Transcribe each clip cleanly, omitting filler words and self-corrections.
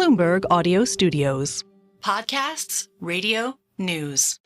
Bloomberg Audio Studios. Podcasts, radio, news.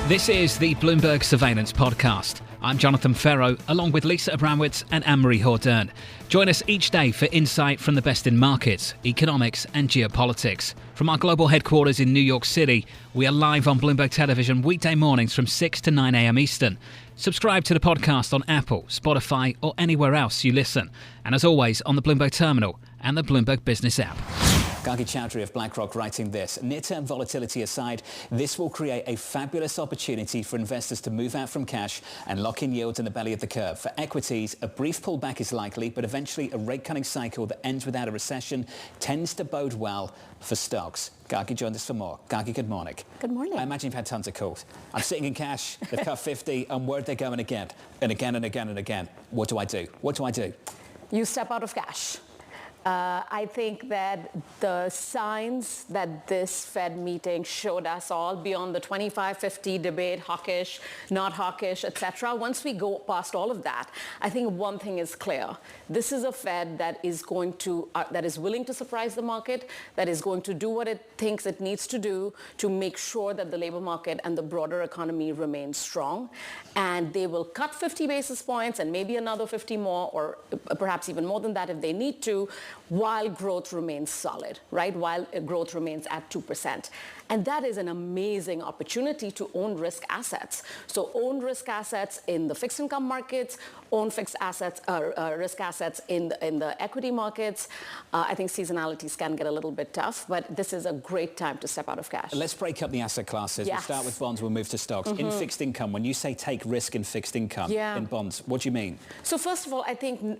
This is the Bloomberg Surveillance Podcast. I'm Jonathan Ferro, along with Lisa Abramowitz and Anne-Marie Hordern. Join us each day for insight from the best in markets, economics and geopolitics. From our global headquarters in New York City, we are live on Bloomberg Television weekday mornings from 6 to 9 a.m. Eastern. Subscribe to the podcast on Apple, Spotify or anywhere else you listen. And as always, on the Bloomberg Terminal and the Bloomberg Business app. Gargi Chaudhuri of BlackRock writing this: near-term volatility aside, this will create a fabulous opportunity for investors to move out from cash and lock in yields in the belly of the curve. For equities, a brief pullback is likely, but eventually a rate-cutting cycle that ends without a recession tends to bode well for stocks. Gargi joined us for more. Gargi, good morning. Good morning. I imagine you've had tons of calls. I'm sitting in cash, they've cut 50, I'm worried they're going again, and again and again and again. What do I do? What do I do? You step out of cash. I think that the signs that this Fed meeting showed us all, beyond the 25-50 debate, hawkish, not hawkish, etc., once we go past all of that, I think one thing is clear. This is a Fed that is going to, that is willing to surprise the market, that is going to do what it thinks it needs to do to make sure that the labor market and the broader economy remain strong. And they will cut 50 basis points and maybe another 50 more, or perhaps even more than that if they need to, while growth remains solid, right? While growth remains at 2%. And that is an amazing opportunity to own risk assets. So own risk assets in the fixed income markets, own fixed assets, risk assets in the equity markets. I think seasonalities can get a little bit tough, but this is a great time to step out of cash. Let's break up the asset classes. Yes. We'll start with bonds, we'll move to stocks. In fixed income, when you say take risk in fixed income, in bonds, what do you mean? So first of all, I think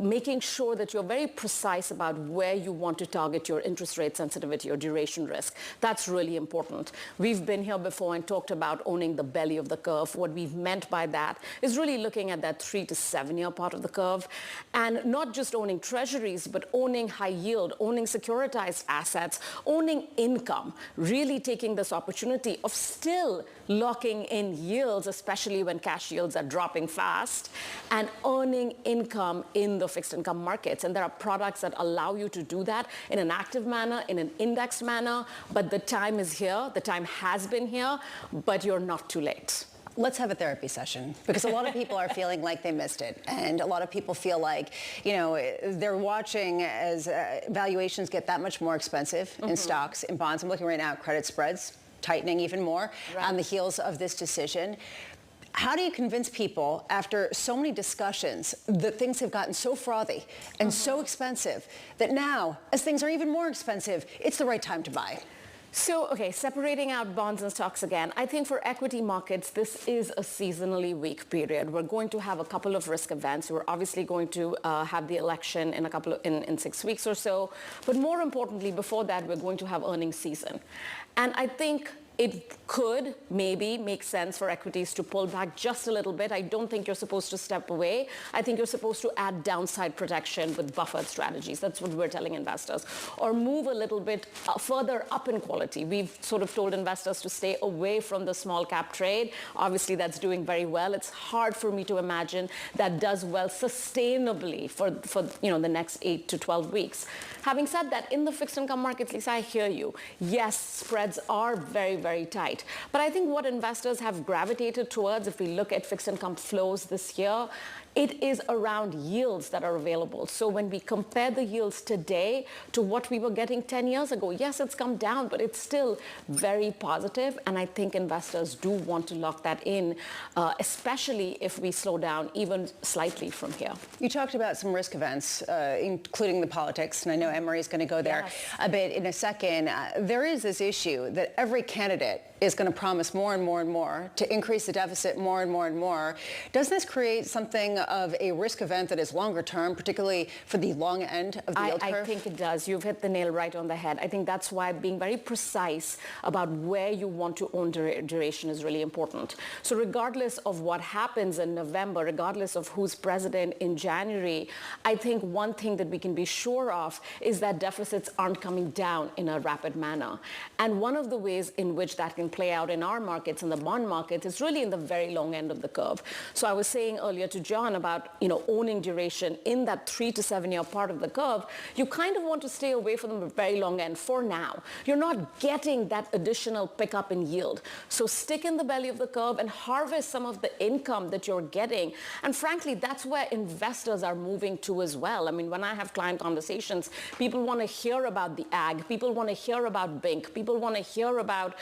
making sure that you're very precise about where you want to target your interest rate sensitivity or duration risk. That's really important. We've been here before and talked about owning the belly of the curve. What we've meant by that is really looking at that 3 to 7 year part of the curve, and not just owning treasuries, but owning high yield, owning securitized assets, owning income, really taking this opportunity of still locking in yields, especially when cash yields are dropping fast, and earning income in the fixed income markets. And there are products that allow you to do that in an active manner, in an indexed manner, but the time is here, the time has been here, but you're not too late. Let's have a therapy session, because a lot of people are feeling like they missed it. And a lot of people feel like, you know, they're watching as valuations get that much more expensive in stocks, in bonds. I'm looking right now at credit spreads tightening even more on the heels of this decision. How do you convince people, after so many discussions, that things have gotten so frothy and so expensive, that now, as things are even more expensive, it's the right time to buy? So, okay, separating out bonds and stocks again, I think for equity markets, this is a seasonally weak period. We're going to have a couple of risk events. We're obviously going to have the election in in 6 weeks or so. But more importantly, before that, we're going to have earnings season. And I think it could maybe make sense for equities to pull back just a little bit. I don't think you're supposed to step away. I think you're supposed to add downside protection with buffered strategies. That's what we're telling investors. Or move a little bit further up in quality. We've sort of told investors to stay away from the small cap trade. Obviously, that's doing very well. It's hard for me to imagine that does well sustainably for the next 8 to 12 weeks. Having said that, in the fixed income markets, Lisa, I hear you. Yes, spreads are very, very tight. But I think what investors have gravitated towards, if we look at fixed income flows this year, it is around yields that are available. So when we compare the yields today to what we were getting 10 years ago, yes, it's come down, but it's still very positive. And I think investors do want to lock that in, especially if we slow down even slightly from here. You talked about some risk events, including the politics, and I know Anne-Marie is going to go there a bit in a second. There is this issue that every candidate is going to promise more and more and more to increase the deficit more and more and more. Doesn't this create something of a risk event that is longer term, particularly for the long end of the yield curve? I think it does. You've hit the nail right on the head. I think that's why being very precise about where you want to own duration is really important. So regardless of what happens in November, regardless of who's president in January, I think one thing that we can be sure of is that deficits aren't coming down in a rapid manner. And one of the ways in which which that can play out in our markets, in the bond markets, is really in the very long end of the curve. So I was saying earlier to John about, owning duration in that 3 to 7 year part of the curve. You kind of want to stay away from the very long end for now. You're not getting that additional pickup in yield. So stick in the belly of the curve and harvest some of the income that you're getting. And frankly, that's where investors are moving to as well. I mean, when I have client conversations, people want to hear about the ag. People want to hear about BINC. People want to hear about,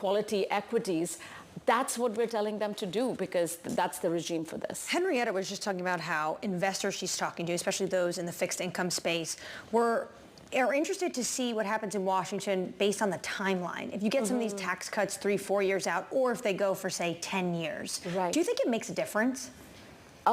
quality equities. That's what we're telling them to do because that's the regime for this. Henrietta was just talking about how investors she's talking to, especially those in the fixed income space, are interested to see what happens in Washington based on the timeline. If you get some of these tax cuts 3-4 years out, or if they go for, say, 10 years. Right. Do you think it makes a difference?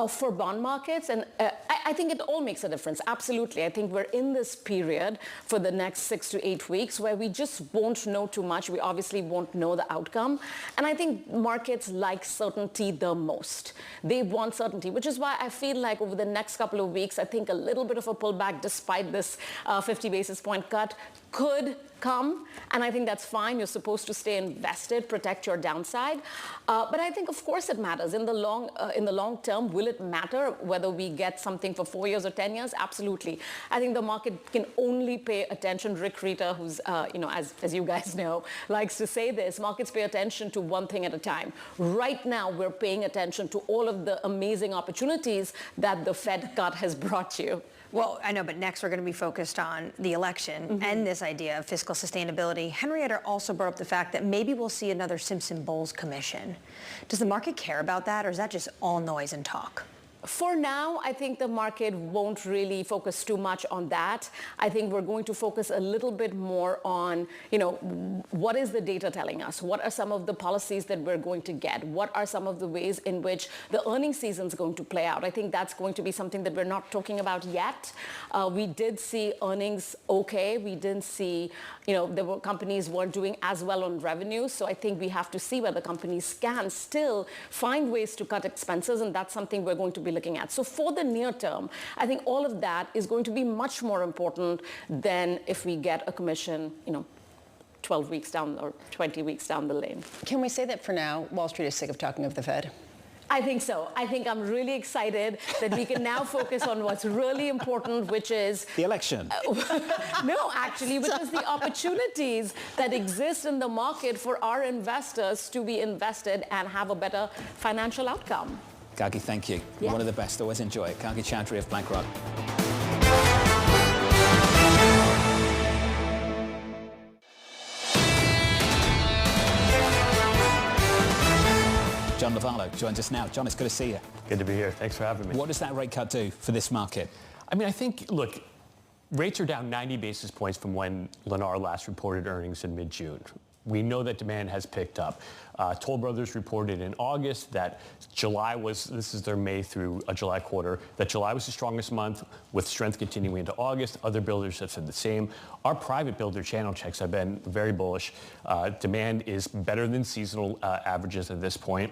For bond markets, and I think it all makes a difference. Absolutely. I think we're in this period for the next 6 to 8 weeks where we just won't know too much. We obviously won't know the outcome. And I think markets like certainty the most. They want certainty, which is why I feel like over the next couple of weeks, I think a little bit of a pullback despite this 50 basis point cut could come, and I think that's fine. You're supposed to stay invested, protect your downside. But I think, of course, it matters. In the long term, will it matter whether we get something for 4 years or 10 years? Absolutely. I think the market can only pay attention. Rick Rita, who's, as you guys know, likes to say this, markets pay attention to one thing at a time. Right now, we're paying attention to all of the amazing opportunities that the Fed cut has brought you. Well, I know, but next we're going to be focused on the election and this idea of fiscal sustainability. Henrietta also brought up the fact that maybe we'll see another Simpson-Bowles commission. Does the market care about that, or is that just all noise and talk? For now, I think the market won't really focus too much on that. I think we're going to focus a little bit more on, what is the data telling us? What are some of the policies that we're going to get? What are some of the ways in which the earnings season is going to play out? I think that's going to be something that we're not talking about yet. We did see earnings okay. We didn't see, companies weren't doing as well on revenue. So I think we have to see whether companies can still find ways to cut expenses, and that's something we're going to be looking at. So for the near term, I think all of that is going to be much more important than if we get a commission, 12 weeks down or 20 weeks down the lane. Can we say that for now, Wall Street is sick of talking of the Fed? I think so. I think I'm really excited that we can now focus on what's really important, which is... the election. No, actually, which is the opportunities that exist in the market for our investors to be invested and have a better financial outcome. Gargi, thank you. Yeah. One of the best. Always enjoy it. Gargi Chaudhuri of BlackRock. John Lovallo joins us now. John, it's good to see you. Good to be here. Thanks for having me. What does that rate cut do for this market? I mean, I think, look, rates are down 90 basis points from when Lennar last reported earnings in mid-June. We know that demand has picked up. Toll Brothers reported in August that July was, this is their May through July quarter, that July was the strongest month with strength continuing into August. Other builders have said the same. Our private builder channel checks have been very bullish. Demand is better than seasonal averages at this point.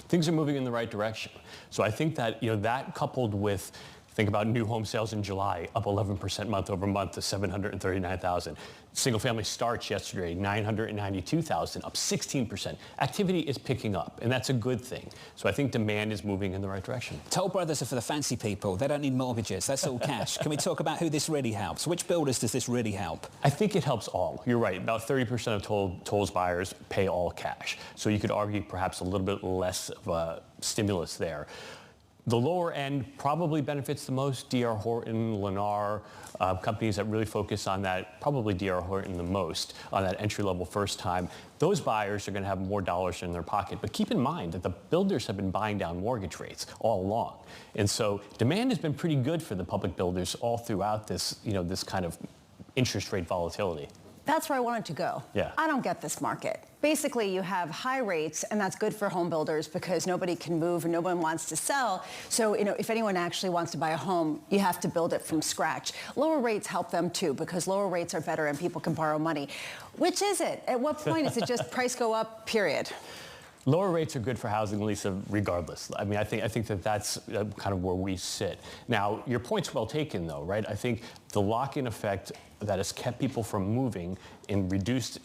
Things are moving in the right direction. So I think that, that coupled with, think about new home sales in July, up 11% month over month to 739,000. Single-family starts yesterday, 992,000, up 16%. Activity is picking up, and that's a good thing. So I think demand is moving in the right direction. Toll Brothers are for the fancy people. They don't need mortgages. That's all cash. Can we talk about who this really helps? Which builders does this really help? I think it helps all. You're right. About 30% of Toll's buyers pay all cash. So you could argue perhaps a little bit less of a stimulus there. The lower end probably benefits the most. D.R. Horton, Lennar, companies that really focus on that, probably D.R. Horton the most, on that entry-level first time. Those buyers are going to have more dollars in their pocket. But keep in mind that the builders have been buying down mortgage rates all along. And so demand has been pretty good for the public builders all throughout this, this kind of interest rate volatility. That's where I wanted to go. Yeah. I don't get this market. Basically, you have high rates, and that's good for home builders because nobody can move and no one wants to sell. So, if anyone actually wants to buy a home, you have to build it from scratch. Lower rates help them too because lower rates are better and people can borrow money. Which is it? At what point is it just price go up, period? Lower rates are good for housing, Lisa, regardless. I mean, I think that that's kind of where we sit. Now, your point's well taken, though, right? I think the lock-in effect has kept people from moving and reduced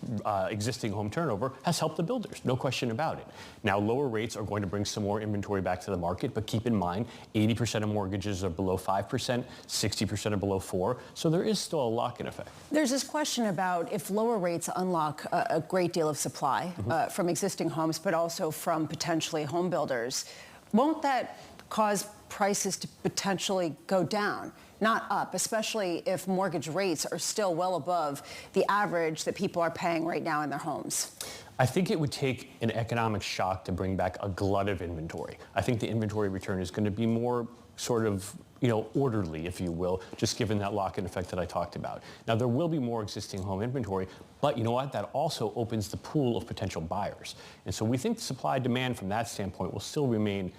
existing home turnover has helped the builders, no question about it. Now, lower rates are going to bring some more inventory back to the market, but keep in mind, 80% of mortgages are below 5%, 60% are below 4%, so there is still a lock-in effect. There's this question about if lower rates unlock a great deal of supply from existing homes, but also from potentially home builders, won't that cause prices to potentially go down, not up, especially if mortgage rates are still well above the average that people are paying right now in their homes? I think it would take an economic shock to bring back a glut of inventory. I think the inventory return is going to be more sort of, orderly, if you will, just given that lock-in effect that I talked about. Now, there will be more existing home inventory, but you know what? That also opens the pool of potential buyers. And so we think supply-demand from that standpoint will still remain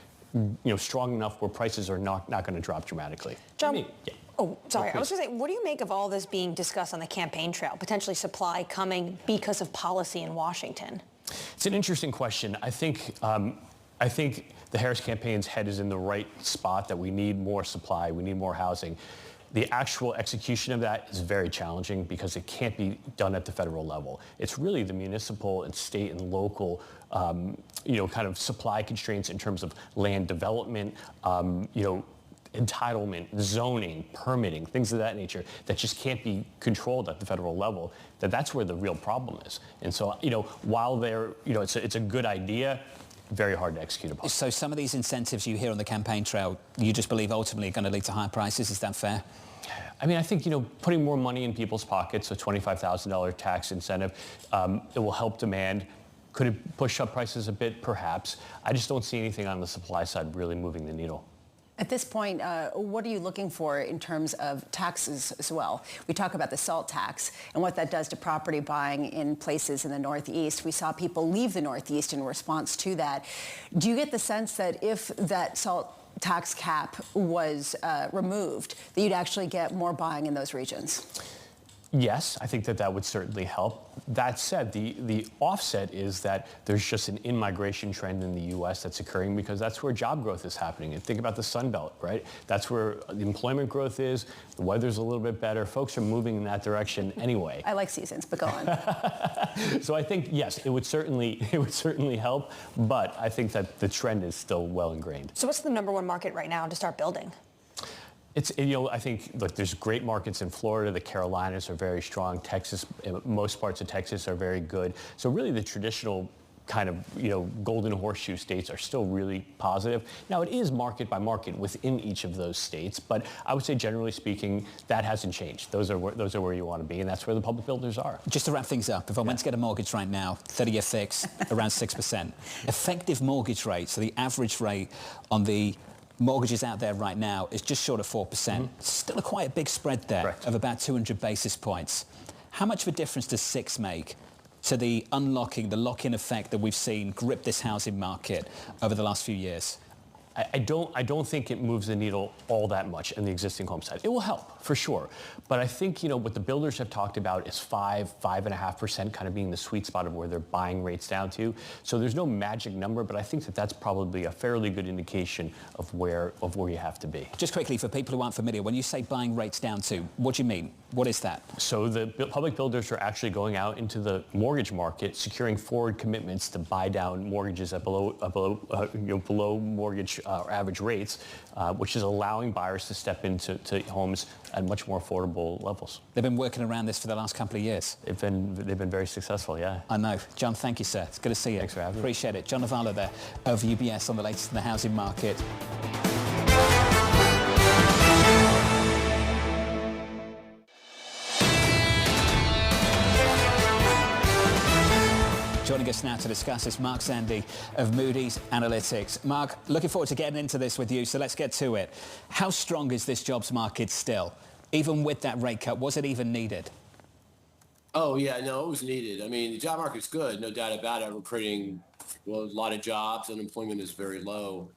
strong enough where prices are not going to drop dramatically. John, oh, sorry. I was going to say, what do you make of all this being discussed on the campaign trail, potentially supply coming because of policy in Washington? It's an interesting question. I think the Harris campaign's head is in the right spot, that we need more supply, we need more housing. The actual execution of that is very challenging because it can't be done at the federal level. It's really the municipal and state and local, kind of supply constraints in terms of land development, entitlement, zoning, permitting, things of that nature that just can't be controlled at the federal level. That's where the real problem is. And so, while it's a good idea, very hard to execute upon. So some of these incentives you hear on the campaign trail, you just believe ultimately are going to lead to higher prices. Is that fair? I mean, I think, putting more money in people's pockets, a $25,000 tax incentive, it will help demand. Could it push up prices a bit? Perhaps. I just don't see anything on the supply side really moving the needle. At this point, what are you looking for in terms of taxes as well? We talk about the SALT tax and what that does to property buying in places in the Northeast. We saw people leave the Northeast in response to that. Do you get the sense that if that SALT tax cap was removed, that you'd actually get more buying in those regions? Yes, I think that would certainly help. That said, the offset is that there's just an in-migration trend in the U.S. that's occurring because that's where job growth is happening. And think about the Sun Belt, right? That's where the employment growth is. The weather's a little bit better. Folks are moving in that direction anyway. I like seasons, but go on. So I think, yes, it would certainly help, but I think that the trend is still well ingrained. So what's the number one market right now to start building? I think, look, there's great markets in Florida. The Carolinas are very strong. Texas, most parts of Texas are very good. So really the traditional kind of, golden horseshoe states are still really positive. Now, it is market by market within each of those states, but I would say generally speaking, that hasn't changed. Those are where you want to be, and that's where the public builders are. Just to wrap things up, if I went to get a mortgage right now, 30-year fix, around 6%. Effective mortgage rate, so the average rate on the mortgages out there right now is just short of 4%. Still quite a big spread there. Correct. Of about 200 basis points. How much of a difference does 6 make to the unlocking, the lock-in effect that we've seen grip this housing market over the last few years? I don't think it moves the needle all that much in the existing home side. It will help, for sure. But I think, what the builders have talked about is 5.5% kind of being the sweet spot of where they're buying rates down to. So there's no magic number, but I think that that's probably a fairly good indication of where you have to be. Just quickly, for people who aren't familiar, when you say buying rates down to, what do you mean? What is that? So the public builders are actually going out into the mortgage market, securing forward commitments to buy down mortgages at below mortgage average rates, which is allowing buyers to step into homes at much more affordable levels. They've been working around this for the last couple of years. They've been very successful, yeah. I know. John, thank you, sir. It's good to see you. Thanks for having me. Appreciate it. John Lovallo there of UBS on the latest in the housing market. Joining us now to discuss is Mark Zandi of Moody's Analytics. Mark, looking forward to getting into this with you, so let's get to it. How strong is this jobs market still? Even with that rate cut, was it even needed? Oh, yeah, no, it was needed. I mean, the job market's good, no doubt about it. We're creating a lot of jobs. Unemployment is very low.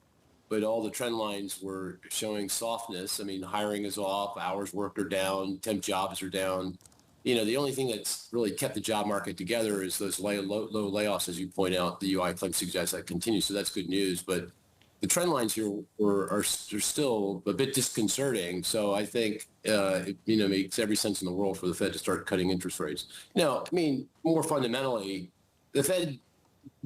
But all the trend lines were showing softness. I mean, hiring is off, hours worked are down, temp jobs are down. The only thing that's really kept the job market together is those low layoffs, as you point out. The UI claim suggests that continues, so that's good news. But the trend lines here are still a bit disconcerting. So I think, it makes every sense in the world for the Fed to start cutting interest rates. Now, I mean, more fundamentally, the Fed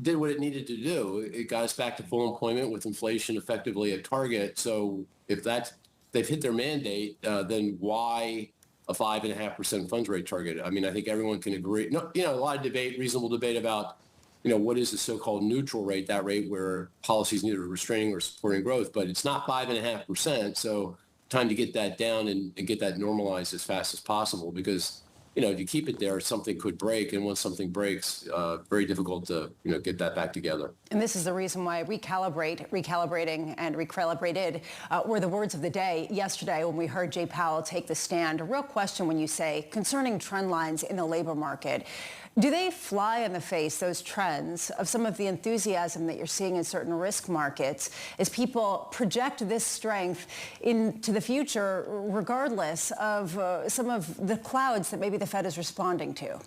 did what it needed to do. It got us back to full employment with inflation effectively at target. So if they've hit their mandate, then why a 5.5% funds rate target? I mean, I think everyone can agree. No, a lot of debate, reasonable debate about, what is the so-called neutral rate, that rate where policy is neither restraining or supporting growth, but it's not 5.5%. So time to get that down and get that normalized as fast as possible, because, if you keep it there, something could break. And once something breaks, very difficult to, get that back together. And this is the reason why recalibrating, and recalibrated were the words of the day yesterday when we heard Jay Powell take the stand. A real question when you say concerning trend lines in the labor market. Do they fly in the face, those trends, of some of the enthusiasm that you're seeing in certain risk markets as people project this strength into the future, regardless of some of the clouds that maybe the Fed is responding to?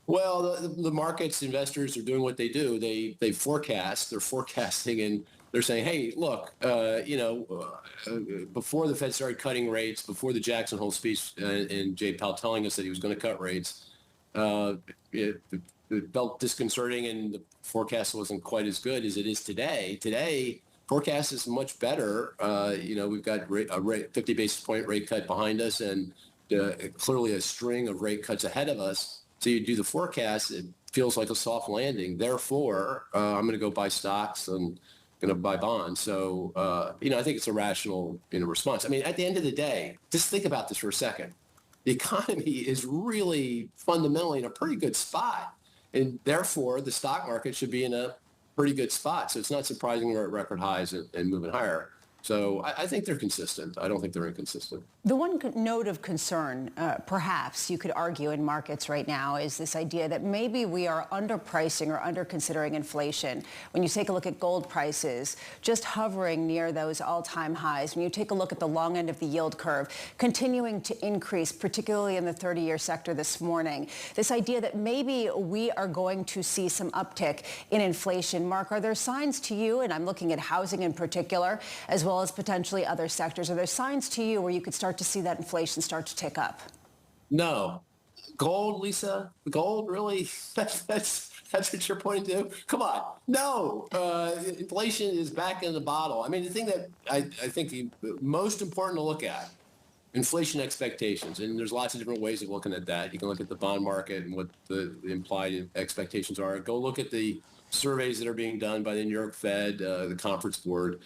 Well, the markets, investors are doing what they do. They forecast. They're forecasting, and they're saying, hey, look, before the Fed started cutting rates, before the Jackson Hole speech and Jay Powell telling us that he was going to cut rates, it felt disconcerting, and the forecast wasn't quite as good as it is today. Today, forecast is much better. We've got a 50 basis point rate cut behind us, and clearly a string of rate cuts ahead of us. So you do the forecast, it feels like a soft landing. Therefore, I'm going to go buy stocks and going to buy bonds. So, I think it's a rational response. I mean, at the end of the day, just think about this for a second. The economy is really fundamentally in a pretty good spot. And therefore, the stock market should be in a pretty good spot. So it's not surprising we're at record highs and moving higher. So I think they're consistent. I don't think they're inconsistent. The one note of concern, perhaps you could argue in markets right now, is this idea that maybe we are underpricing or under-considering inflation. When you take a look at gold prices, just hovering near those all-time highs, when you take a look at the long end of the yield curve, continuing to increase, particularly in the 30-year sector this morning, this idea that maybe we are going to see some uptick in inflation. Mark, are there signs to you, and I'm looking at housing in particular, as well as potentially other sectors, are there signs to you where you could start to see that inflation start to tick up? No. Gold, Lisa? Gold, really? That's what you're pointing to? Come on. No. Inflation is back in the bottle. I mean, the thing that I think the most important to look at, inflation expectations. And there's lots of different ways of looking at that. You can look at the bond market and what the implied expectations are. Go look at the surveys that are being done by the New York Fed, the Conference Board.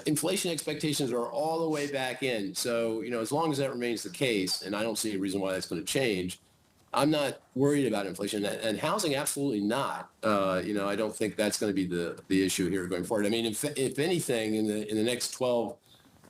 Inflation expectations are all the way back in. So, as long as that remains the case, and I don't see a reason why that's going to change, I'm not worried about inflation. And housing, absolutely not. I don't think that's going to be the issue here going forward. I mean, if anything, in the next 12,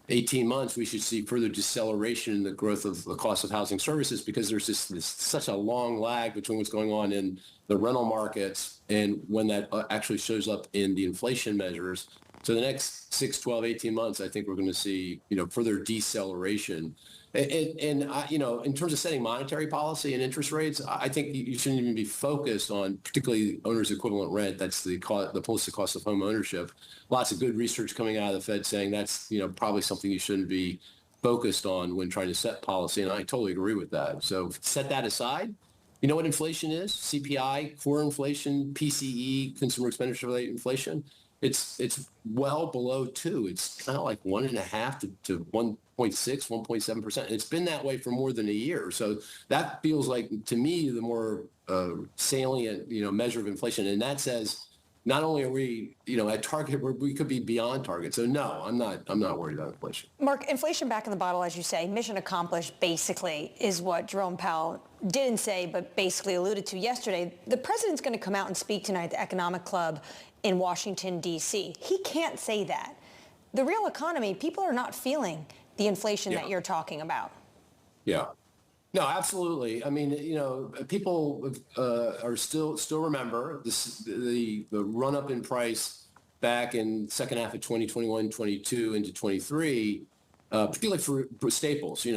18 months, we should see further deceleration in the growth of the cost of housing services, because there's such a long lag between what's going on in the rental markets and when that actually shows up in the inflation measures. So the next 6, 12, 18 months, I think we're going to see, further deceleration. And in terms of setting monetary policy and interest rates, I think you shouldn't even be focused on particularly owner's equivalent rent. That's the posted cost of home ownership. Lots of good research coming out of the Fed saying that's, probably something you shouldn't be focused on when trying to set policy. And I totally agree with that. So set that aside. You know what inflation is? CPI, core inflation, PCE, consumer expenditure related inflation. It's well below 2. It's kind of like 1.5 to 1.6, 1.7%. It's been that way for more than a year. So that feels like, to me, the more salient, measure of inflation. And that says not only are we, at target, we could be beyond target. So no, I'm not worried about inflation. Mark, inflation back in the bottle, as you say, mission accomplished, basically, is what Jerome Powell didn't say, but basically alluded to yesterday. The president's going to come out and speak tonight at the Economic Club in Washington, D.C. He can't say that. The real economy, people are not feeling the inflation that you're talking about. Yeah. No, absolutely. I mean, people are still remember the run up in price back in second half of 2021, 22 into 23, particularly for staples,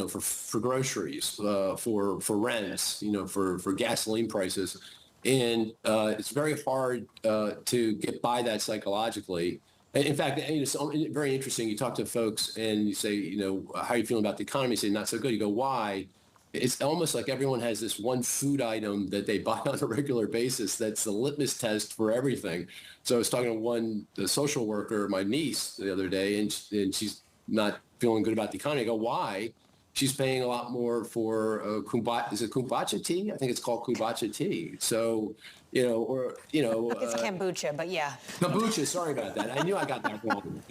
for groceries, for rents, for gasoline prices. And it's very hard to get by that psychologically. In fact, it's very interesting. You talk to folks and you say, how are you feeling about the economy? You say, not so good. You go, why? It's almost like everyone has this one food item that they buy on a regular basis that's the litmus test for everything. So I was talking to the social worker, my niece, the other day, and she's not feeling good about the economy. I go, why? She's paying a lot more for kombucha tea? I think it's called kombucha tea. So, it's kombucha, but yeah. Kombucha, sorry about that. I knew I got that wrong.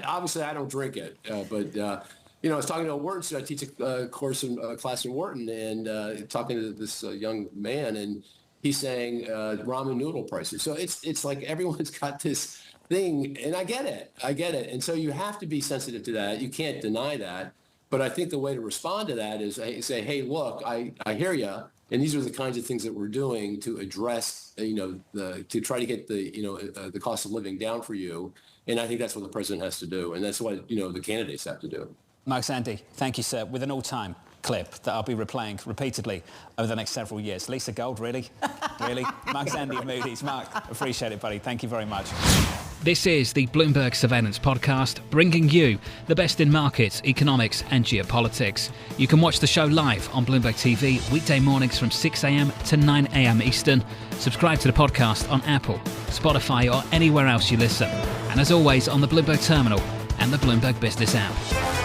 Obviously, I don't drink it, but I was talking to Wharton, so I teach a class in Wharton, and talking to this young man, and he's saying ramen noodle prices. So it's like everyone's got this thing, and I get it. And so you have to be sensitive to that. You can't deny that. But I think the way to respond to that is say, hey, look, I hear you, and these are the kinds of things that we're doing to address, to try to get the cost of living down for you. And I think that's what the president has to do, and that's what the candidates have to do. Mark Zandi, thank you, sir. With an all-time clip that I'll be replaying repeatedly over the next several years. Lisa Gold, really? Really? Mark Zandi of Moody's. Mark, appreciate it, buddy. Thank you very much. This is the Bloomberg Surveillance Podcast, bringing you the best in markets, economics and geopolitics. You can watch the show live on Bloomberg TV weekday mornings from 6 a.m. to 9 a.m. Eastern. Subscribe to the podcast on Apple, Spotify or anywhere else you listen. And as always, on the Bloomberg Terminal and the Bloomberg Business app.